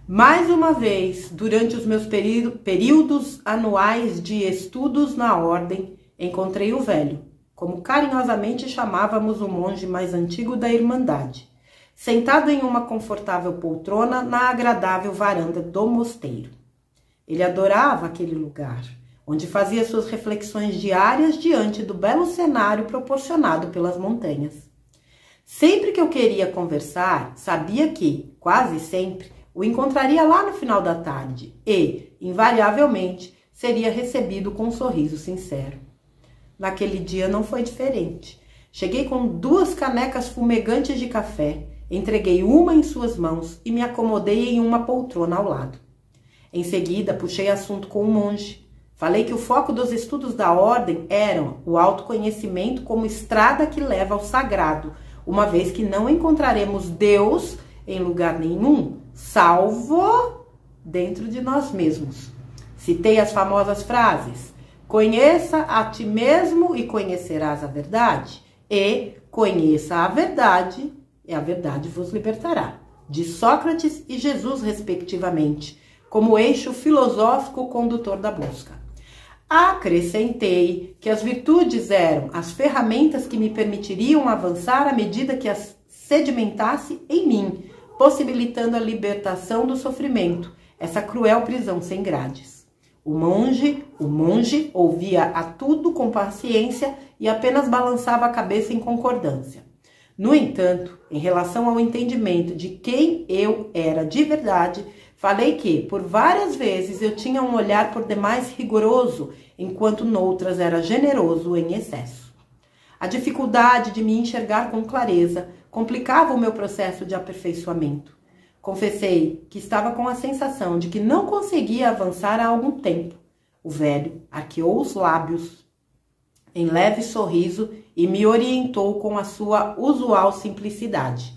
Mais uma vez, durante os meus períodos anuais de estudos na ordem, encontrei o velho, como carinhosamente chamávamos o monge mais antigo da Irmandade, sentado em uma confortável poltrona na agradável varanda do mosteiro. Ele adorava aquele lugar, onde fazia suas reflexões diárias diante do belo cenário proporcionado pelas montanhas. Sempre que eu queria conversar, sabia que, quase sempre, o encontraria lá no final da tarde e, invariavelmente, seria recebido com um sorriso sincero. Naquele dia não foi diferente. Cheguei com 2 canecas fumegantes de café, entreguei uma em suas mãos e me acomodei em uma poltrona ao lado. Em seguida, puxei assunto com o monge. Falei que o foco dos estudos da ordem eram o autoconhecimento como estrada que leva ao sagrado, uma vez que não encontraremos Deus em lugar nenhum, salvo dentro de nós mesmos. Citei as famosas frases: conheça a ti mesmo e conhecerás a verdade, e conheça a verdade e a verdade vos libertará, de Sócrates e Jesus, respectivamente, como eixo filosófico condutor da busca. Acrescentei que as virtudes eram as ferramentas que me permitiriam avançar à medida que as sedimentasse em mim, possibilitando a libertação do sofrimento, essa cruel prisão sem grades. O monge ouvia a tudo com paciência e apenas balançava a cabeça em concordância. No entanto, em relação ao entendimento de quem eu era de verdade, falei que, por várias vezes, eu tinha um olhar por demais rigoroso, enquanto noutras era generoso em excesso. A dificuldade de me enxergar com clareza complicava o meu processo de aperfeiçoamento. Confessei que estava com a sensação de que não conseguia avançar há algum tempo. O velho arqueou os lábios em leve sorriso e me orientou com a sua usual simplicidade.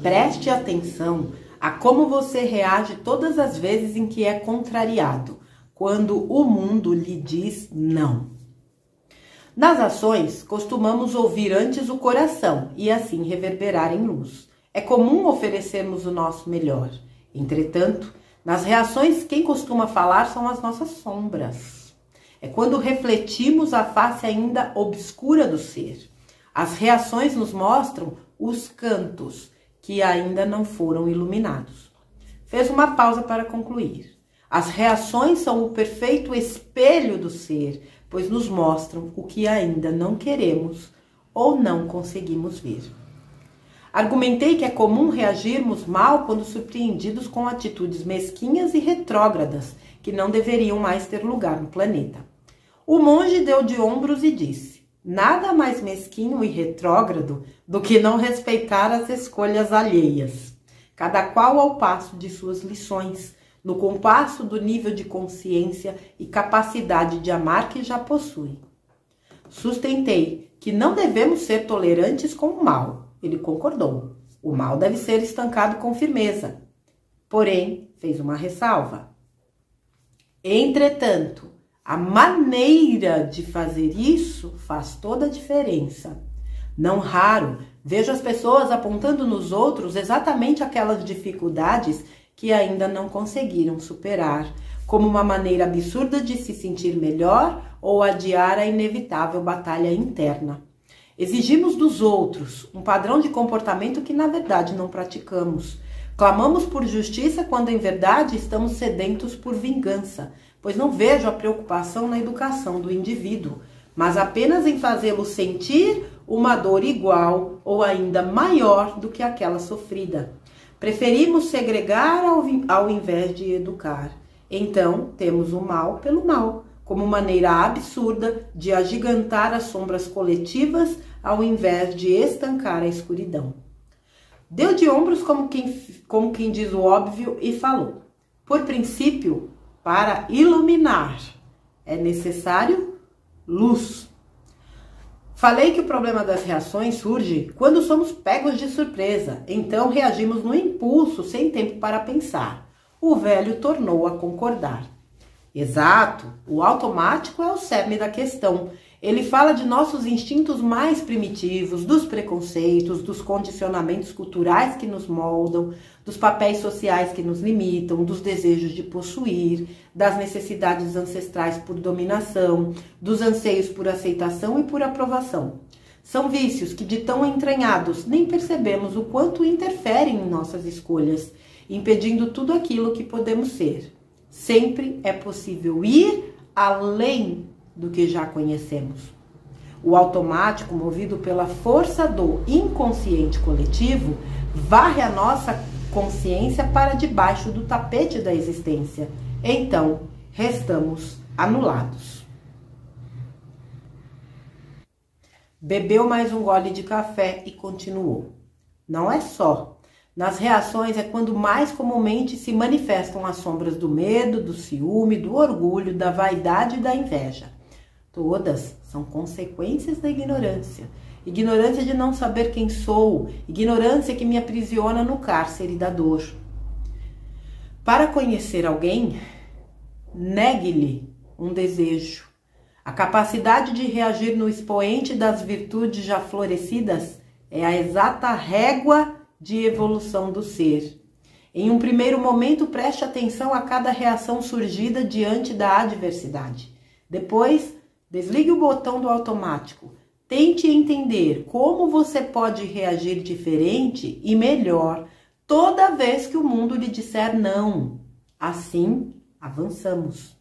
Preste atenção a como você reage todas as vezes em que é contrariado, quando o mundo lhe diz não. Nas ações, costumamos ouvir antes o coração e assim reverberar em luz. É comum oferecermos o nosso melhor. Entretanto, nas reações, quem costuma falar são as nossas sombras. É quando refletimos a face ainda obscura do ser. As reações nos mostram os cantos que ainda não foram iluminados. Fez uma pausa para concluir. As reações são o perfeito espelho do ser, pois nos mostram o que ainda não queremos ou não conseguimos ver. Argumentei que é comum reagirmos mal quando surpreendidos com atitudes mesquinhas e retrógradas que não deveriam mais ter lugar no planeta. O monge deu de ombros e disse: nada mais mesquinho e retrógrado do que não respeitar as escolhas alheias, cada qual ao passo de suas lições, no compasso do nível de consciência e capacidade de amar que já possui. Sustentei que não devemos ser tolerantes com o mal. Ele concordou. O mal deve ser estancado com firmeza. Porém, fez uma ressalva. Entretanto, a maneira de fazer isso faz toda a diferença. Não raro, vejo as pessoas apontando nos outros exatamente aquelas dificuldades que ainda não conseguiram superar, como uma maneira absurda de se sentir melhor ou adiar a inevitável batalha interna. Exigimos dos outros um padrão de comportamento que na verdade não praticamos. Clamamos por justiça quando em verdade estamos sedentos por vingança, pois não vejo a preocupação na educação do indivíduo, mas apenas em fazê-lo sentir uma dor igual ou ainda maior do que aquela sofrida. Preferimos segregar ao invés de educar. Então, temos o mal pelo mal, como maneira absurda de agigantar as sombras coletivas ao invés de estancar a escuridão. Deu de ombros como quem diz o óbvio e falou: por princípio, para iluminar, é necessário luz. Falei que o problema das reações surge quando somos pegos de surpresa, então reagimos no impulso, sem tempo para pensar. O velho tornou a concordar. Exato, o automático é o cerne da questão. Ele fala de nossos instintos mais primitivos, dos preconceitos, dos condicionamentos culturais que nos moldam, dos papéis sociais que nos limitam, dos desejos de possuir, das necessidades ancestrais por dominação, dos anseios por aceitação e por aprovação. São vícios que, de tão entranhados, nem percebemos o quanto interferem em nossas escolhas, impedindo tudo aquilo que podemos ser. Sempre é possível ir além do que já conhecemos. O automático, movido pela força do inconsciente coletivo, varre a nossa consciência para debaixo do tapete da existência. Então, restamos anulados. Bebeu mais um gole de café e continuou. Não é só. Nas reações é quando mais comumente se manifestam as sombras do medo, do ciúme, do orgulho, da vaidade e da inveja. Todas são consequências da ignorância. Ignorância de não saber quem sou, ignorância que me aprisiona no cárcere da dor. Para conhecer alguém, negue-lhe um desejo. A capacidade de reagir no expoente das virtudes já florescidas é a exata régua de evolução do ser. Em um primeiro momento, preste atenção a cada reação surgida diante da adversidade. Depois, desligue o botão do automático. Tente entender como você pode reagir diferente e melhor toda vez que o mundo lhe disser não. Assim, avançamos.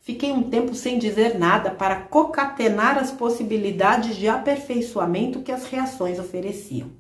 Fiquei um tempo sem dizer nada para concatenar as possibilidades de aperfeiçoamento que as reações ofereciam.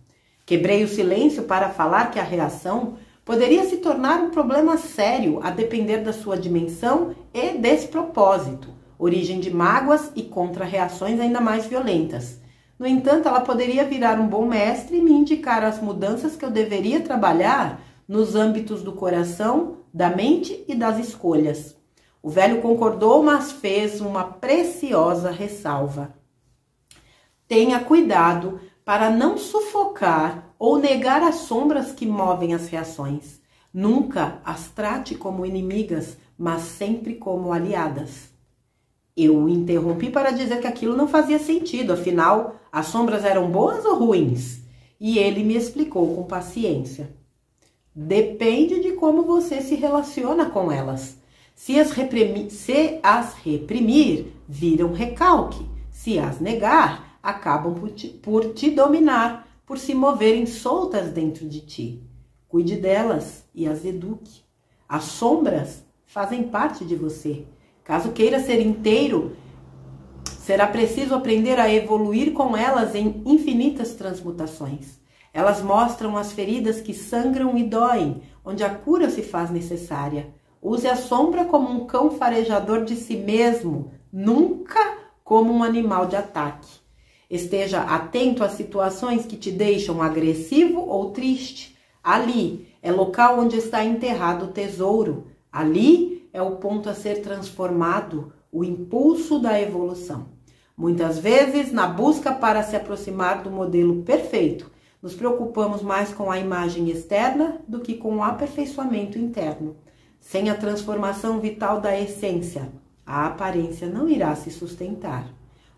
Quebrei o silêncio para falar que a reação poderia se tornar um problema sério a depender da sua dimensão e despropósito, origem de mágoas e contra-reações ainda mais violentas. No entanto, ela poderia virar um bom mestre e me indicar as mudanças que eu deveria trabalhar nos âmbitos do coração, da mente e das escolhas. O velho concordou, mas fez uma preciosa ressalva. Tenha cuidado para não sufocar ou negar as sombras que movem as reações. Nunca as trate como inimigas, mas sempre como aliadas. Eu o interrompi para dizer que aquilo não fazia sentido, afinal, as sombras eram boas ou ruins? E ele me explicou com paciência. Depende de como você se relaciona com elas. Se as reprimir, viram recalque. Se as negar, acabam por te dominar, por se moverem soltas dentro de ti. Cuide delas e as eduque. As sombras fazem parte de você. Caso queira ser inteiro, será preciso aprender a evoluir com elas em infinitas transmutações. Elas mostram as feridas que sangram e doem, onde a cura se faz necessária. Use a sombra como um cão farejador de si mesmo, nunca como um animal de ataque. Esteja atento às situações que te deixam agressivo ou triste. Ali é local onde está enterrado o tesouro. Ali é o ponto a ser transformado, o impulso da evolução. Muitas vezes, na busca para se aproximar do modelo perfeito, nos preocupamos mais com a imagem externa do que com o aperfeiçoamento interno. Sem a transformação vital da essência, a aparência não irá se sustentar.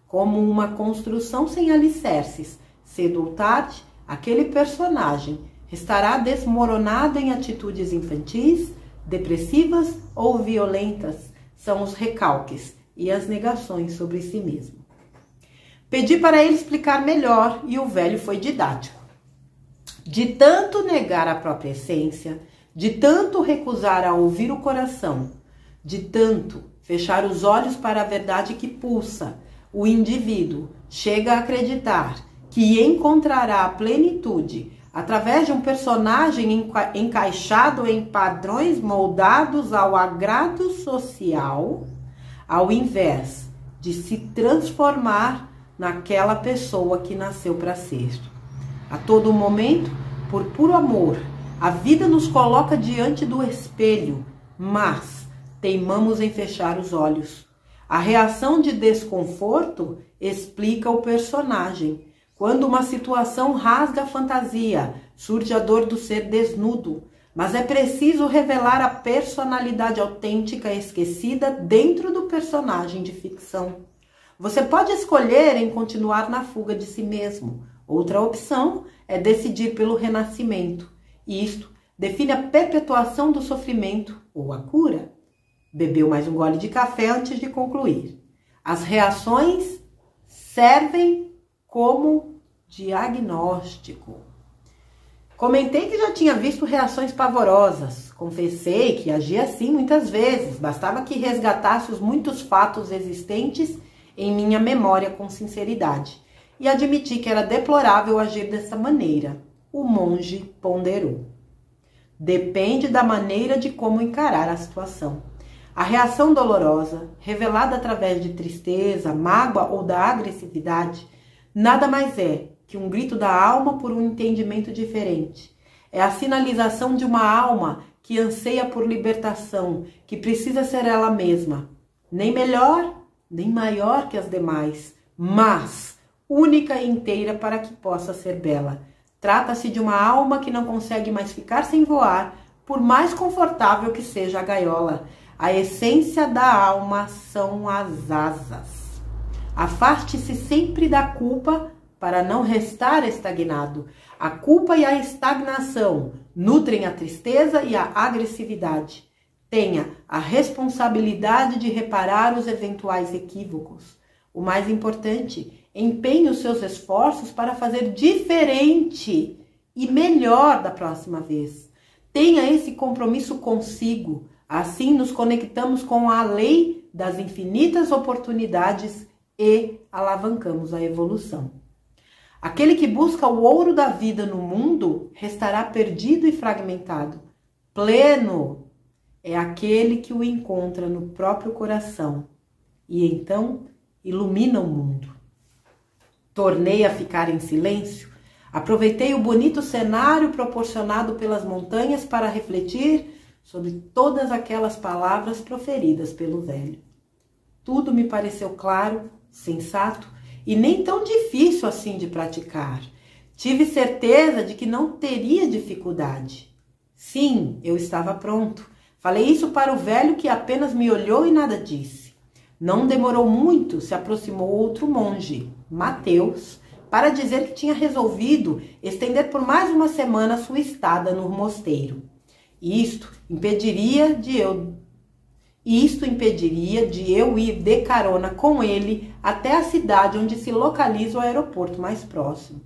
Como uma construção sem alicerces, cedo ou tarde, aquele personagem estará desmoronado em atitudes infantis, depressivas ou violentas. São os recalques e as negações sobre si mesmo. Pedi para ele explicar melhor e o velho foi didático. De tanto negar a própria essência, de tanto recusar a ouvir o coração, de tanto fechar os olhos para a verdade que pulsa, o indivíduo chega a acreditar que encontrará a plenitude através de um personagem encaixado em padrões moldados ao agrado social, ao invés de se transformar naquela pessoa que nasceu para ser. A todo momento, por puro amor, a vida nos coloca diante do espelho, mas teimamos em fechar os olhos. A reação de desconforto explica o personagem. Quando uma situação rasga a fantasia, surge a dor do ser desnudo, mas é preciso revelar a personalidade autêntica esquecida dentro do personagem de ficção. Você pode escolher em continuar na fuga de si mesmo. Outra opção é decidir pelo renascimento. Isto define a perpetuação do sofrimento ou a cura. Bebeu mais um gole de café antes de concluir. As reações servem como diagnóstico. Comentei que já tinha visto reações pavorosas. Confessei que agia assim muitas vezes. Bastava que resgatasse os muitos fatos existentes em minha memória com sinceridade. E admiti que era deplorável agir dessa maneira. O monge ponderou. Depende da maneira de como encarar a situação. A reação dolorosa, revelada através de tristeza, mágoa ou da agressividade, nada mais é que um grito da alma por um entendimento diferente. É a sinalização de uma alma que anseia por libertação, que precisa ser ela mesma, nem melhor, nem maior que as demais, mas única e inteira para que possa ser bela. Trata-se de uma alma que não consegue mais ficar sem voar, por mais confortável que seja a gaiola. A essência da alma são as asas. Afaste-se sempre da culpa para não restar estagnado. A culpa e a estagnação nutrem a tristeza e a agressividade. Tenha a responsabilidade de reparar os eventuais equívocos. O mais importante, empenhe os seus esforços para fazer diferente e melhor da próxima vez. Tenha esse compromisso consigo. Assim nos conectamos com a lei das infinitas oportunidades e alavancamos a evolução. Aquele que busca o ouro da vida no mundo restará perdido e fragmentado. Pleno é aquele que o encontra no próprio coração e então ilumina o mundo. Tornei a ficar em silêncio. Aproveitei o bonito cenário proporcionado pelas montanhas para refletir sobre todas aquelas palavras proferidas pelo velho. Tudo me pareceu claro, sensato e nem tão difícil assim de praticar. Tive certeza de que não teria dificuldade. Sim, eu estava pronto. Falei isso para o velho que apenas me olhou e nada disse. Não demorou muito, se aproximou outro monge, Mateus, para dizer que tinha resolvido estender por mais uma semana sua estada no mosteiro. Isto impediria de eu ir de carona com ele até a cidade onde se localiza o aeroporto mais próximo.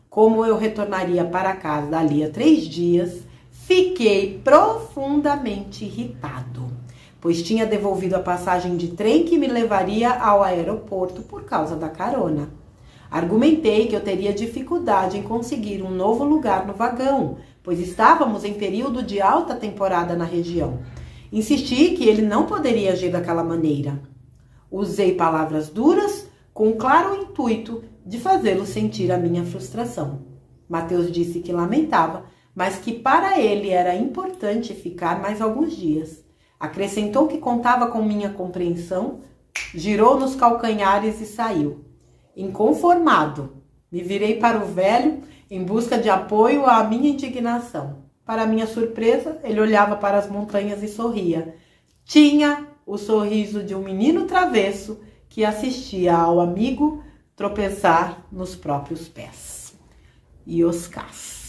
Como eu retornaria para casa dali a 3 dias, fiquei profundamente irritado, pois tinha devolvido a passagem de trem que me levaria ao aeroporto por causa da carona. Argumentei que eu teria dificuldade em conseguir um novo lugar no vagão, pois estávamos em período de alta temporada na região. Insisti que ele não poderia agir daquela maneira. Usei palavras duras com o claro intuito de fazê-lo sentir a minha frustração. Mateus disse que lamentava, mas que para ele era importante ficar mais alguns dias. Acrescentou que contava com minha compreensão, girou nos calcanhares e saiu. Inconformado, me virei para o velho em busca de apoio à minha indignação. Para minha surpresa, ele olhava para as montanhas e sorria. Tinha o sorriso de um menino travesso que assistia ao amigo tropeçar nos próprios pés. Ioscas.